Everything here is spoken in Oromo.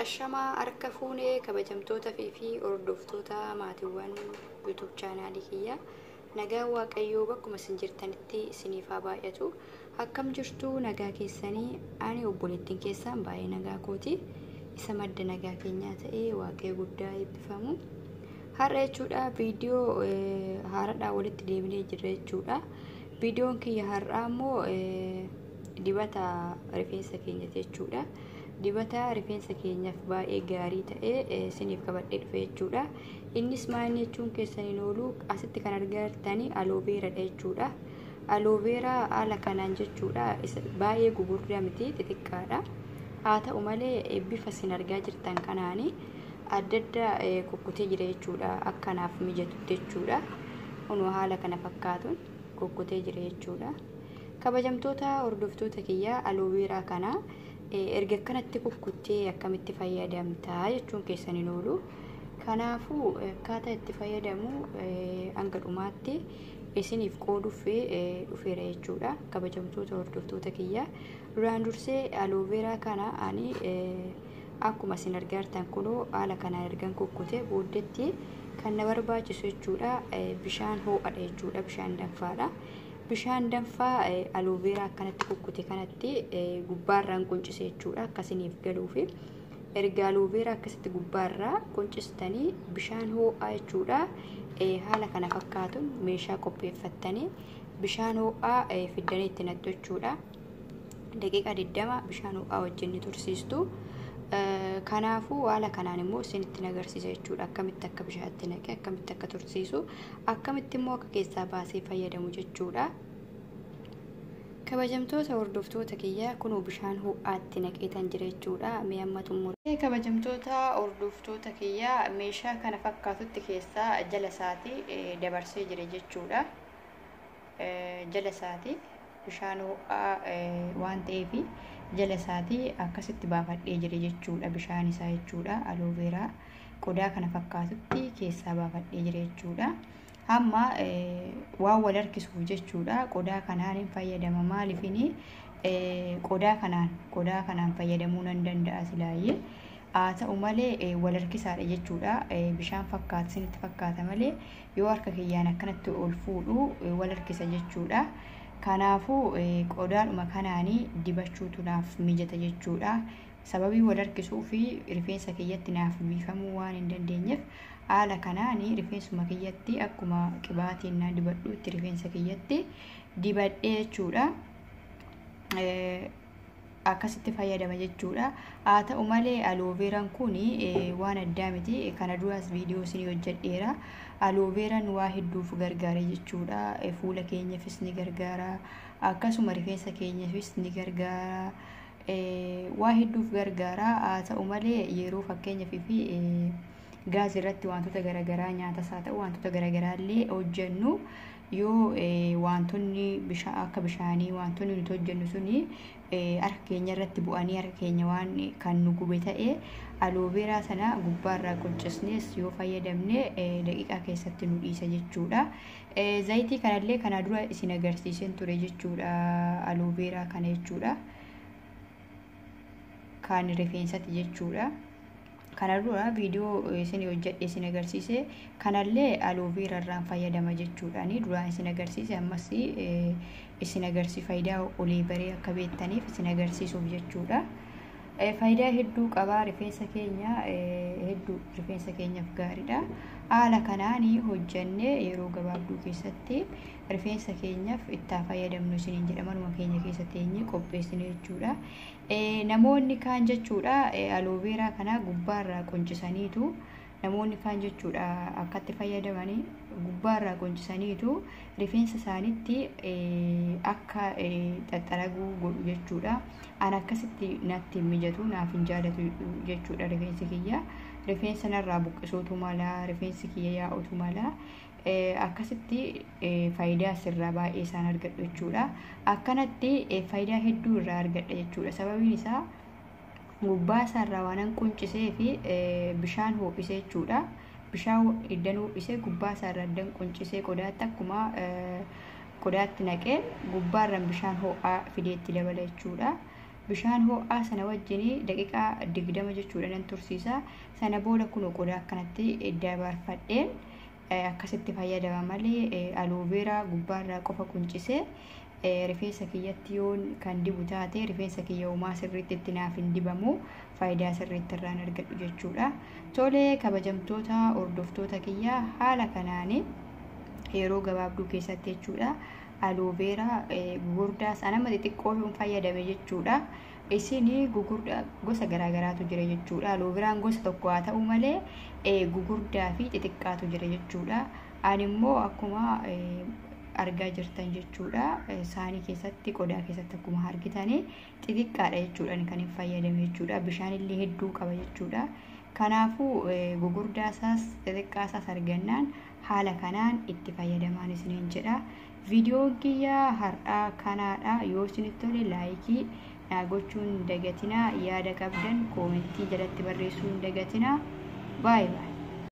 Ashamaa harka fuunee kabajamtoota fi hordoftoota maatiiwwan YouTube chaanaalii kiyya. Nagaa Waaqayyoo bakkuma isin jirtanitti isiniif haa baay'atu. Akkam jirtu nagaa keessanii? Ani obboleettiin keessan baay'ee nagaa kooti. Isa madda nagaa keenyaa ta'ee Waaqayyo guddaa eebbifamu. Har'a jechuudha viidiyoo haaraadhaa walitti deebinee jirra jechuudha. Viidiyoon kiyya har'aa immoo dibata rifeensa keenyaati jechuudha. Dibata rifeensa keenyaaf baay'ee gaarii ta'ee isiniif qabadhee dhufe jechuudha. Innis maal jechuun keessaniin oolu asitti kan argatani aloe-vera dha jechuudha. Aloe-vera haala kanaan jechuudha baay'ee gugurdaa miti xixiqqaadha. Haa ta'u malee bifa isin argaa jirtan kanaani adda adda kukkutee jira jechuudha. Akkanaaf mijatutti jechuudha. Kunoo haala kana fakkaatuun kukkutee jira jechuudha. Kabajamtoota hordoftoota kiyya aloe-vera kana erga kanatti kukkutee akkamitti fayyadamtaa jechuun keessaniin oolu. Kanaafuu akkaataa itti fayyadamu hanga dhumaatti isiniif qooduuf dhufeera jechuudha. Kabajamtoota hordoftoota kiyya duraan dursee aloe-vera kana ani akkuma isin argartan kunoo haala kanaan ergan kukkutee booddeetti kan na barbaachisu jechuudha bishaan ho'aadha jechuudha, bishaan danfaadha. Bishaan danfaa aloe-vera akkanatti kukkute kanatti gubbaarraan quncise jechuudha akkasiniif galuufi. Erga aloe-vera akkasitti gubbaarraa quncistanii bishaan ho'aa jechuudha haala kana fakkaatuun meeshaa qopheeffattanii bishaan ho'aa fiddanii itti naqxu jechuudha. Daqiiqaa 20 bishaan ho'aa wajjin ni tursiistu. Kanaafuu haala kanaan immoo isinitti agarsiisa jechuudha akkamitti akka bishaatti naqee akkamitti akka tursiisu akkamitti immoo akka keessaa baasee fayyadamu jechuudha. Kabajamtoota hordoftoota kiyya kunoo bishaan ho'aatti naqeetan jira jechuudha. Mee amma xumuree kabajamtoota hordoftoota kiyya meeshaa kana fakkaatutti keessaa jala isaatii dabarsee jira jechuudha. Jala isaatii bishaan ho'aa waan ta'eef jala isaatii akkasitti baafadhee jira jechuudha. Bishaan isaa jechuudha aloe-vera qodaa kana fakkaatutti keessaa baafadhee jira jechuudha. Amma waan wal harkisuuf jechuudha qodaa kanaan fayyadama. Maaliifini qodaa kanaan fayyadamuu nan danda'a silaayyee. Haa ta'u malee wal harkisaadha jechuudha. Bishaan fakkaatu isinitti fakkaata malee yoo harka kiyyaan akkanatti ol fuudhu wal harkisa jechuudha. Kanaafuu qodaadhuma kanaanii dibachuutu naaf mijata jechuudha. Sababii wal harkisuu fi rifeensa kiyyatti naaf biifamuu waan hin dandeenyeef haala kanaanii rifeensuma kiyyatti akkuma qibaatiin na dibadhuutti rifeensa kiyyatti dibadhee jechuudha. Akkasitti fayyadama jechuudha. Haa ta'u malee aloe-veraan kun waan addaa miti. Kana duraas viidiyoo isinii hojjedheera. Aloe-veraan waa hedduuf gargaara jechuudha. Fuula keenyaafis ni gargaara. Akkasuma rifeensa keenyaafis ni gargaara. Waa hedduuf gargaara. Haa ta'u malee yeroo fakkeenyaaf fi gaazii irratti wantoota garaagaraa nyaatas haa ta'u wantoota garaagaraa illee hojjennu yoo wantoonni akka bishaanii wantoonni nuti hojjennu suni harka keenya irratti bu'anii harka keenya waan kan nu gube ta'e aloe-vera sana gubbaarraa quncisnees yoo fayyadamne daqiiqaa keessatti nu dhiisa jechuudha. Zayitii kanallee kana dura isin agarsiiseen ture jechuudha aloe-vera kana jechuudha. Kan rifeensatti jechuudha. Kana dura viidiyoo isin hojjedhe isin agarsiise kanallee aloe-vera irraan fayyadama jechuudha. Ani duraan isin agarsiise ammas isin agarsiisa faayidaa olii baree akka beektaniif isin agarsiisuuf jechuudha. Faayidaa hedduu qaba rifeensa keenya hedduu rifeensa keenyaaf gaariidha. Haala kanaanii hojjannee yeroo gabaabduu keessatti rifeensa keenyaaf itti fayyadamnu isiniin jedhamanuma keenya keessatti qopheessine jechuudha. Namoonni kaan jechuudha aloe-vera kana gubbaarraa quncisaniitu namoonni kaan jechuudha akkatti fayyadamanii gubbaarraa quncisaniitu rifeensa isaaniitti akka xaxxaraguu godhu jechuudha. An akkasitti natti mijatu naaf hin jaallatu jechuudha rifeensi kiyya. Rifeensa narraa buqqisuutu mala rifeensi kiyya yaa'utu mala. Akkasitti faayidaa sirraa baay'ee isaan argadhu jechuudha. Akkanatti faayidaa hedduu irraa argadha jechuudha. Sababiin isaa gubbaa isaarraa waan quncisee fi bishaan ho'isee jechuudha. Bishaan iddan ho'isee gubbaa isaarraa iddan quncisee qodaatti akkuma qodaatti naqee gubbaarraan bishaan ho'aa fideetti dabala jechuudha. bishaan ho'aa sana wajjin daqiiqaa 20 jechuudha nan tursiisa. Sana booda kun qodaa akkanatti dabarfadheen akkasitti fayyadama malee aloe vera gubbaarraa qofa quncisee rifeensa kiyyatti yoon kan dibu taate rifeensa kiyya uumaa sirriitti itti naaf hin dibamu faayidaa sirriitti irraan argadhu jechuudha. Tolee kabajamtoota hordoftoota kiyya haala kanaanii yeroo gabaabduu keessatti jechuudha aloe vera gugurdaa sanama xixiqqoo hin fayyadame jechuudha. Isini gugurdaa gosa garaagaraatu jira jechuudha. Aloe veraan gosa tokko haa ta'u malee gugurdaa fi xixiqqaatu jira jechuudha. Ani immoo akkuma argaa jirtan jechuudha saanii keessatti qodaa keessatti akkuma argitanii xixiqqaadha jechuudha kan hin fayyadame jechuudha. Bishaan illee hedduu qaba jechuudha. Kanaafuu gugurdaa isaas xixiqqaa isaas argannaan haala kanaan itti fayyadamaan isiniin jedha. Viidiyoon kiyya har'aa kanaadha. Yoo isinitti tole laayikii gochuun dagatina, yaada qabdan koomentii jalatti barreessuun dagatina. Bye bye.